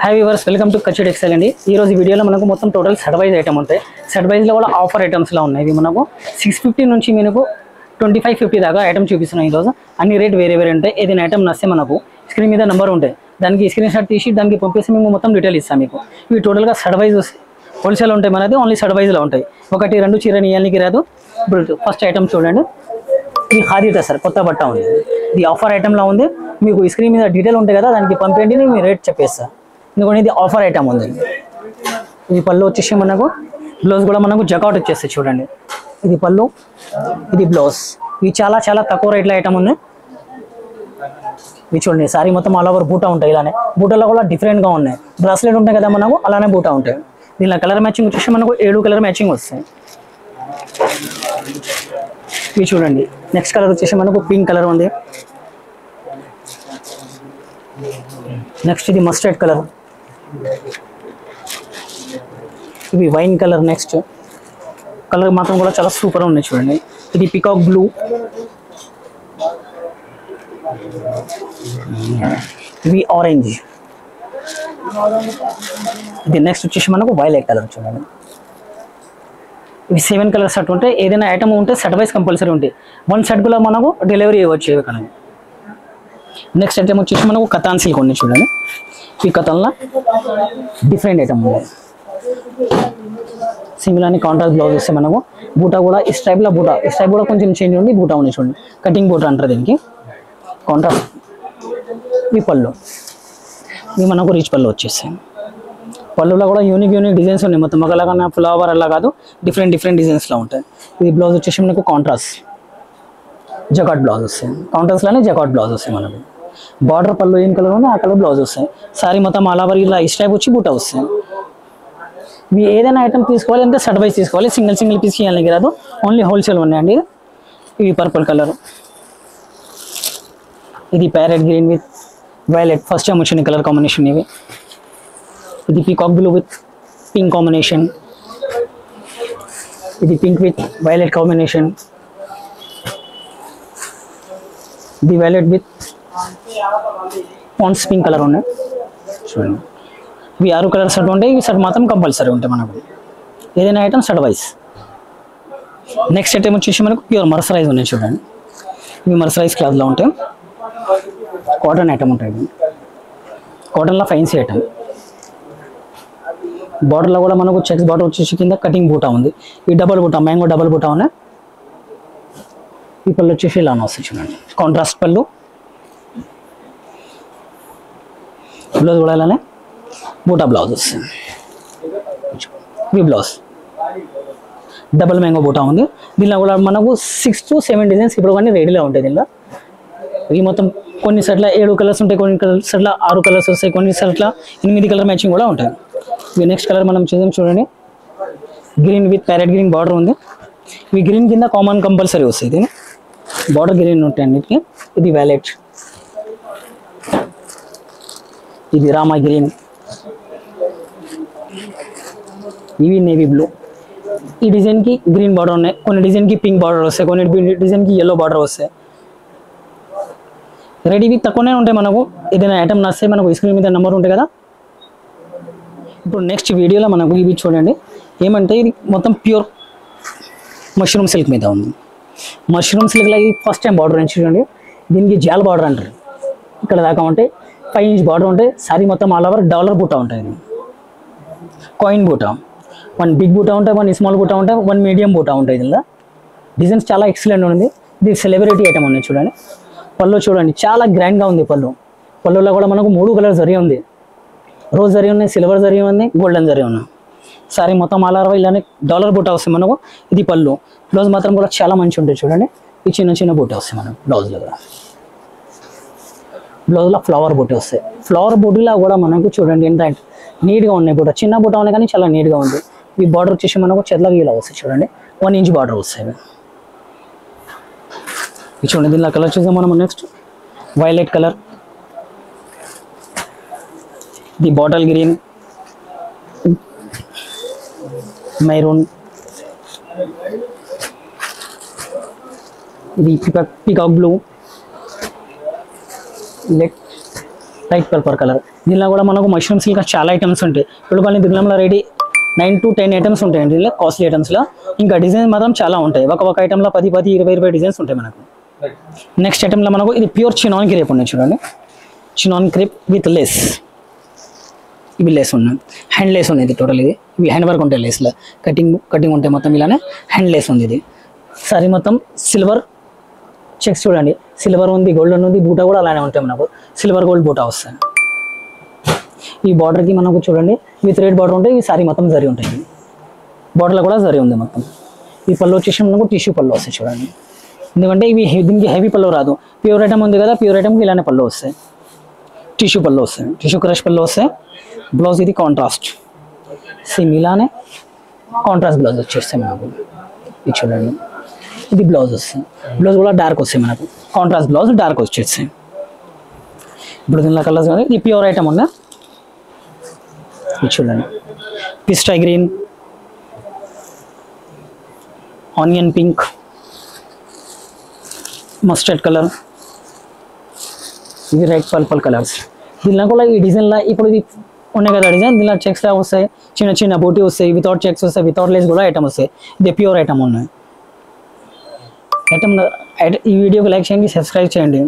Hi viewers, welcome to కచ్చి textile అండి. ఈ రోజు వీడియోలో మనకు మొత్తం టోటల్ సెట్ వైజ్ ఐటమ్ ఉంటాయి. సెట్ వైజ్లో కూడా ఆఫర్ ఐటమ్స్లో ఉన్నాయి. ఇవి మనకు 650 నుంచి మనకు 2550 దాకా ఐటమ్ చూపిస్తున్నాయి. ఈరోజు అన్ని రేట్ వేరే వేరే ఉంటాయి. ఏదైనా ఐటమ్ నస్తే మనకు స్క్రీన్ మీద నెంబర్ ఉంటాయి, దానికి స్క్రీన్ షాట్ తీసి దానికి పంపిస్తే మేము మొత్తం డీటెయిల్ ఇస్తాం మీకు. ఇవి టోటల్గా సెట్ వైజ్ హోల్సేల్ ఉంటాయి, మనది ఓన్లీ సెట్ వైజ్లో ఉంటాయి. ఒకటి రెండు చీర నీయానికి రాదు. ఇప్పుడు ఫస్ట్ ఐటమ్ చూడండి, ఇది ఖాదీ టసర్ కొత్త బట్ట ఉంది. ఇది ఆఫర్ ఐటమ్లో ఉంది. మీకు స్క్రీన్ మీద డీటెయిల్ ఉంటాయి కదా, దానికి పంపేయండి, నేను రేట్ చెప్పేస్తా. ఎందుకంటే ఇది ఆఫర్ ఐటమ్ ఉంది. ఇది పళ్ళు వచ్చేసి మనకు బ్లౌజ్ కూడా మనకు జకాట్ వచ్చేస్తుంది. చూడండి, ఇది పళ్ళు, ఇది బ్లౌజ్. ఇవి చాలా చాలా తక్కువ రేట్ల ఐటమ్ ఉంది. ఇవి చూడండి, సారీ మొత్తం ఆల్ ఓవర్ బూటా ఉంటాయి. ఇలానే బూటాలో కూడా డిఫరెంట్గా ఉన్నాయి. బ్రాస్లెట్ ఉంటాయి కదా మనకు, అలానే బూటా ఉంటాయి. దీనిలో కలర్ మ్యాచింగ్ వచ్చేసి మనకు 7 కలర్ మ్యాచింగ్ వస్తాయి. ఇవి చూడండి, నెక్స్ట్ కలర్ వచ్చేసి మనకు పింక్ కలర్ ఉంది. నెక్స్ట్ ఇది మస్టర్డ్ కలర్, ఇది వైన్ కలర్. నెక్స్ట్ కలర్ మాత్రం కూడా చాలా సూపర్ ఉన్నాయి. చూడండి, ఇది పికాక్ బ్లూ, ఇది ఆరెంజ్. ఇది నెక్స్ట్ వచ్చేసి మనకు వైలెట్ కలర్. చూడండి, ఇవి 7 కలర్ సెట్ ఉంటాయి. ఏదైనా ఐటమ్ ఉంటే సెట్ వైజ్ కంపల్సరీ ఉంటాయి. 1 సెట్ కూడా మనకు డెలివరీ ఇవ్వచ్చు ఇక్కడ. నెక్స్ట్ ఐటమ్ వచ్చేసి మనకు కతాన్ సిల్క్ ఉంది. చూడండి, ఈ కతాన్లో డిఫరెంట్ ఐటమ్ ఉంది. సింగిల్ అని కాంట్రాస్ట్ బ్లౌజ్ వస్తే మనకు బూటా కూడా ఈ స్టైప్లో బూటా, ఈ స్టైప్ కూడా కొంచెం చేంజ్ ఉంది. బూటా ఉంది చూడండి, కటింగ్ బూటా అంటారు దీనికి. కాంట్రాస్ట్ ఈ పళ్ళు, ఇవి మనకు రిచ్ పళ్ళు వచ్చేస్తాయి. పళ్ళులో కూడా యూనిక్ డిజైన్స్ ఉన్నాయి. మొత్తం ఒకలాగా ఫ్లవర్ అలా కాదు, డిఫరెంట్ డిజైన్స్లో ఉంటాయి. ఇది బ్లౌజ్ వచ్చేసి మనకు కాంట్రాస్ట్ జకాట్ బ్లౌజ్ వస్తాయి. కాంట్రాస్ట్లోనే జకాట్ బ్లౌజ్ వస్తాయి. మనకు బార్డర్ పళ్ళు ఏం కలర్ ఉంది ఆ కలర్ బ్లౌజ్ వస్తాయి. సారీ మొత్తం ఆల్ ఓవర్ ఇలా ఈ స్టైప్ వచ్చి బూటా వస్తాయి. ఇవి ఏదైనా ఐటమ్ తీసుకోవాలి అంటే సెట్ వైజ్ తీసుకోవాలి, సింగిల్ పీస్ ఇవ్వాలి రాదు. ఓన్లీ హోల్సేల్ ఉన్నాయండి. ఇవి పర్పుల్ కలర్, ఇది parrot green with violet first time వచ్చిన కలర్ కాంబినేషన్. ఇవి ఇది peacock blue with pink combination, ఇది పింక్ విత్ వైలెట్ కాంబినేషన్, ఇది వైలెట్ విత్ పాన్స్ పింక్ కలర్ ఉన్నాయి. చూడండి, ఇవి 6 కలర్ సెట్ ఉంటాయి. ఇవి సెట్ మాత్రం కంపల్సరీ ఉంటాయి మనకు, ఏదైనా item set wise. Next item వచ్చేసి మనకు ప్యూర్ మర్సరైజ్ ఉన్నాయి. చూడండి, ఇవి మర్సరైజ్ క్లాత్లో ఉంటాయి. కాటన్ ఐటమ్ ఉంటాయి. కాటన్లో ఫైన్సీ ఐటమ్. బార్డర్లో కూడా మనకు చెక్స్ బార్డర్ వచ్చేసి కింద కటింగ్ బూటా ఉంది. ఈ డబల్ బూటా, మ్యాంగో డబల్ బూటా ఉన్నాయి. ఈ పళ్ళు వచ్చేసి ఇలా వస్తుంది. చూడండి, కాంట్రాస్ట్ పళ్ళు, బ్లౌజ్ కూడా ఇలానే బూటా బ్లౌజ్ వస్తుంది. ఈ బ్లౌజ్ డబల్ మ్యాంగో బూటా ఉంది. దీనిలో కూడా మనకు 6 to 7 డిజైన్స్ ఇప్పుడు కానీ రెడీలో ఉంటాయి. దీనిలో ఈ మొత్తం కొన్ని సెట్ల 7 కలర్స్ ఉంటాయి, కొన్ని సెట్ల 6 కలర్స్ వస్తాయి, కొన్ని సెట్ల 8 కలర్ మ్యాచింగ్ కూడా ఉంటాయి. ఈ నెక్స్ట్ కలర్ మనం చూద్దాం. చూడండి, green with parrot green border ఉంది. ఈ గ్రీన్ కింద కామన్ కంపల్సరీ వస్తుంది. ఇది బార్డర్ గ్రీన్ ఉంటాయి అన్నిటికీ. ఇది వైలెట్, ఇది రామా గ్రీన్, ఇవి నేవీ బ్లూ. ఈ డిజైన్కి గ్రీన్ బార్డర్ ఉన్నాయి, కొన్ని డిజైన్కి పింక్ బార్డర్ వస్తాయి, కొన్ని డిజైన్కి ఎల్లో బార్డర్ వస్తాయి. రెడీవి తక్కువనే ఉంటాయి మనకు. ఏదైనా ఐటమ్ నస్తే మనకు స్క్రీన్ మీద నెంబర్ ఉంటాయి కదా. ఇప్పుడు నెక్స్ట్ వీడియోలో మనకు ఇవి చూడండి, ఏమంటే ఇది మొత్తం ప్యూర్ మష్రూమ్ సిల్క్ మీద ఉంది. మష్రూమ్ సిల్క్లో ఇది ఫస్ట్ టైం బార్డర్ అని చూడండి. దీనికి జాల్ బార్డర్ అంటారు. ఇక్కడ దాకా ఉంటే 5 ఇంచ్ బార్డర్ ఉంటాయి. సారీ మొత్తం ఆల్ ఓవర్ డాలర్ బూటా ఉంటాయి. ఇది కాయిన్ బూటా, 1 బిగ్ బూటా ఉంటాయి, 1 స్మాల్ బూటా ఉంటాయి, 1 మీడియం బూటా ఉంటాయి. దీనిలో డిజైన్స్ చాలా ఎక్సలెంట్ ఉంది. ఇది సెలబ్రిటీ ఐటమ్ ఉన్నాయి. చూడండి, పళ్ళు చూడండి, చాలా గ్రాండ్గా ఉంది. పళ్ళులో కూడా మనకు 3 కలర్ జరీ ఉంది. రోజ్ జరీ ఉన్నాయి, సిల్వర్ జరీ ఉంది, గోల్డెన్ జరీ ఉన్నాయి. సారీ మొత్తం ఆల్ ఓవర్ ఇలానే డాలర్ బూటా వస్తాయి మనకు. ఇది పళ్ళు. బ్లౌజ్ మాత్రం కూడా చాలా మంచి ఉంటాయి. చూడండి, ఈ చిన్న బూటా వస్తాయి మనకు బ్లౌజ్లో కూడా. బ్లౌజ్లో ఫ్లవర్ బూటీ వస్తాయి. ఫ్లవర్ బూటీలో కూడా మనకు చూడండి ఎంత నీట్గా ఉన్నాయి. బూట చిన్న బూటా ఉన్నాయి కానీ చాలా నీట్గా ఉంది. ఈ బార్డర్ వచ్చేసి మనకు చెట్లకి ఇలా వస్తాయి. చూడండి, 1 ఇంచ్ బార్డర్ వస్తాయి. ఇది చూడండి, దీనిలో కలర్ చూద్దాం మనం. Next violet colour, the bottle green, maroon, ఇది peacock blue, light purple colour. దీనిలో కూడా మనకు మష్రూమ్ సిల్క్ చాలా ఐటమ్స్ ఉంటాయి. ఇప్పుడు కానీ దిగులంలో రెడీ 9 to 10 ఐటమ్స్ ఉంటాయండి దీనిలో, కాస్ట్లీ ఐటమ్స్లో. ఇంకా డిజైన్స్ మాత్రం చాలా ఉంటాయి. ఒక ఐటెంలో 10, 20 డిజైన్స్ ఉంటాయి మనకు. నెక్స్ట్ ఐటెంలో మనకు ఇది ప్యూర్ చినాన్ క్రేప్ ఉన్నాయి చూడండి. Chinon crepe with lace. ఇవి లేస్ ఉన్నాయి, హ్యాండ్ లేస్ ఉంది ఇది టోటల్. ఇవి హ్యాండ్ వర్క్ ఉంటాయి, లేస్లో కటింగ్ ఉంటాయి మొత్తం. ఇలానే హ్యాండ్ లేస్ ఉంది ఇది. సారీ మొత్తం సిల్వర్ చెక్స్ చూడండి, సిల్వర్ ఉంది, గోల్డెన్ ఉంది, బూటా కూడా అలానే ఉంటాయి మనకు. సిల్వర్ గోల్డ్ బూటా వస్తాయి. ఈ బార్డర్కి మనకు చూడండి విత్ రెడ్ బార్డర్ ఉంటాయి. ఈ సారీ మొత్తం జరీ ఉంటాయి. బార్డర్లో కూడా జరీ ఉంది మొత్తం. ఈ పళ్ళు వచ్చేసి మనకు టిష్యూ పళ్ళు వస్తాయి చూడండి. ఎందుకంటే ఇవి దీనికి హెవీ పళ్ళు రాదు. ప్యూర్ ఐటమ్ ఉంది కదా, ప్యూర్ ఐటమ్కి ఇలానే పళ్ళు వస్తాయి. టిష్యూ పళ్ళు వస్తాయి, టిష్యూ క్రష్ పళ్ళు వస్తాయి. బ్లౌజ్ ఇది కాంట్రాస్ట్ సేమ్ ఇలానే కాంట్రాస్ట్ బ్లౌజ్ వచ్చేస్తాయి మనకు. ఇది చూడండి, ఇది బ్లౌజ్ వస్తుంది. బ్లౌజ్ కూడా డార్క్ వస్తాయి మనకు. కాంట్రాస్ట్ బ్లౌజ్ డార్క్ వచ్చేస్తాయి. ఇప్పుడు దీనిలో కలర్స్ కానీ ఇది ప్యూర్ ఐటమ్ ఉందా. ఇది చూడండి, pista green, onion pink, mustard colour, ఇది రెడ్ పర్పుల్ కలర్స్. దీనిలో కూడా ఈ డిజైన్లో ఇప్పుడు ఇది ఉన్నాయి కదా డిజైన్, దీనిలో చెక్స్ వస్తాయి, చిన్న చిన్న బూటీ వస్తాయి, వితౌట్ చెక్స్ వస్తాయి, వితౌట్ లేస్ కూడా ఐటమ్ వస్తాయి. ఇది ప్యూర్ ఐటమ్ ఉన్నాయి. ఐటమ్ ఈ వీడియోకి లైక్ చేయండి, సబ్స్క్రైబ్ చేయండి.